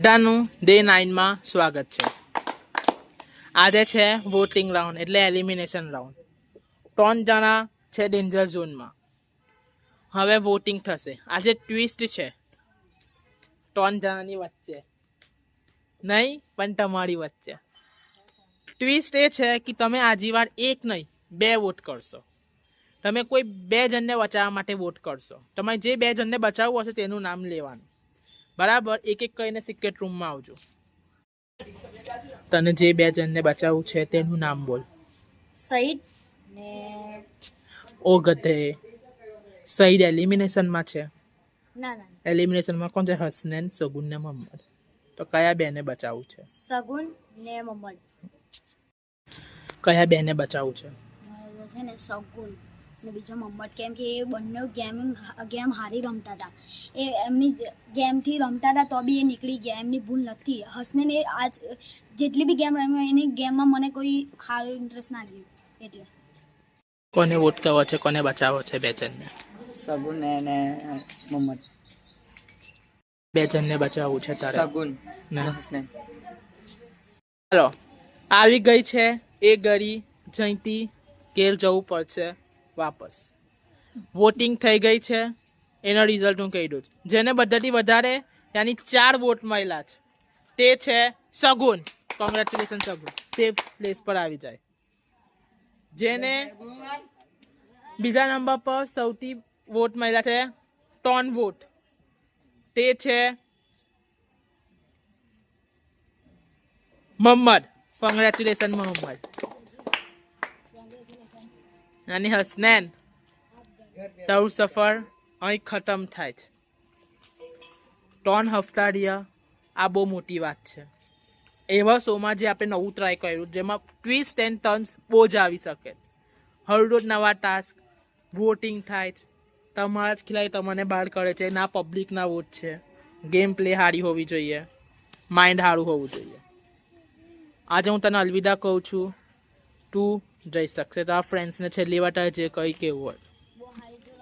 બધાનું ડે 9 માં સ્વાગત છે। આજે છે વોટિંગ રાઉન્ડ એટલે એલિમિનેશન રાઉન્ડ। 3 જણા છે ડેન્જર ઝોનમાં। હવે વોટિંગ થશે। આજે ટ્વિસ્ટ છે 3 જણાની વચ્ચે નહીં પણ તમારી વચ્ચે। ટ્વિસ્ટ એ છે કે તમે આજીવાર એક નહીં 2 વોટ કરશો। તમે કોઈ 2 જણને બચાવવા માટે વોટ કરશો। તમારે જે 2 જણને બચાવવું હશે તેનું નામ લેવાનું, બરાબર? એક એક કરીને સિક્રેટ રૂમમાં આવજો। તને જે 2 જણને બચાવવું છે તેનું નામ બોલ। સઈદ ને ઓ ગધે, સઈદ એલિમિનેશનમાં છે। ના ના એલિમિનેશનમાં કોણ છે? હસનૈન, સગુન ને મોહમ્મદ। તો કયા 2 ને બચાવવું છે? સગુન ને મોહમ્મદ। કયા 2 ને બચાવવું છે? મારે છે ને સગુન ને બીજો મોહમ્મદ, કેમ કે એ બંને ગેમ હારી રમતા હતા। એ એમની ગેમથી રમતા હતા તો બી એ નીકળી ગયા, એમની ભૂલ નથી। હસનૈન એ આજ જેટલી બી ગેમ રમી એની ગેમમાં મને કોઈ સારું ઇન્ટરેસ્ટ ના ગયું એટલે। કોને વોટ કરવો છે, કોને બચાવવો છે 2 જણને? સગુન ને મોહમ્મદ। 2 જણને બચાવવું છે તારે? સગુન ને હસનૈન। ચાલો આવી ગઈ છે એ ગરી જયંતી, ઘેર જવું પડશે વાપસ। વોટિંગ થઈ ગઈ છે, એનો રિઝલ્ટ હું કહી દઉં છું। જેને બધાથી વધારે ત્યાંની 4 વોટ મળેલા છે તે છે સગુન। કોંગ્રેચ્યુલેશન સગુન, સેફ પ્લેસ પર આવી જાય। જેને બીજા નંબર પર સૌથી વોટ મળ્યા છે 3 વોટ તે છે મોહમ્મદ। કોંગ્રેચ્યુલેશન મોહમ્મદ। અને હસનૈન, તારું સફર અહીં ખતમ થાય છે। 3 હપ્તા રહ્યા, આ બહુ મોટી વાત છે। એવા શોમાં જે આપણે નવું ટ્રાય કર્યું જેમાં ટ્વિસ્ટ એન્ડ ટર્ન્સ બહુ જ આવી શકે। હરરોજ નવા ટાસ્ક, વોટિંગ થાય છે, તમારા જ ખિલાડી તમને બહાર કરે છે, ના પબ્લિકના વોટ છે। ગેમ પ્લે સારી હોવી જોઈએ, માઇન્ડ સારું હોવું જોઈએ। આજે હું તને અલવિદા કહું છું, તું જઈ શકશે। તો આ ફ્રેન્ડ્સને છેલ્લી વાર તારે જે કંઈ કહેવું હોય। બહુ સારી તો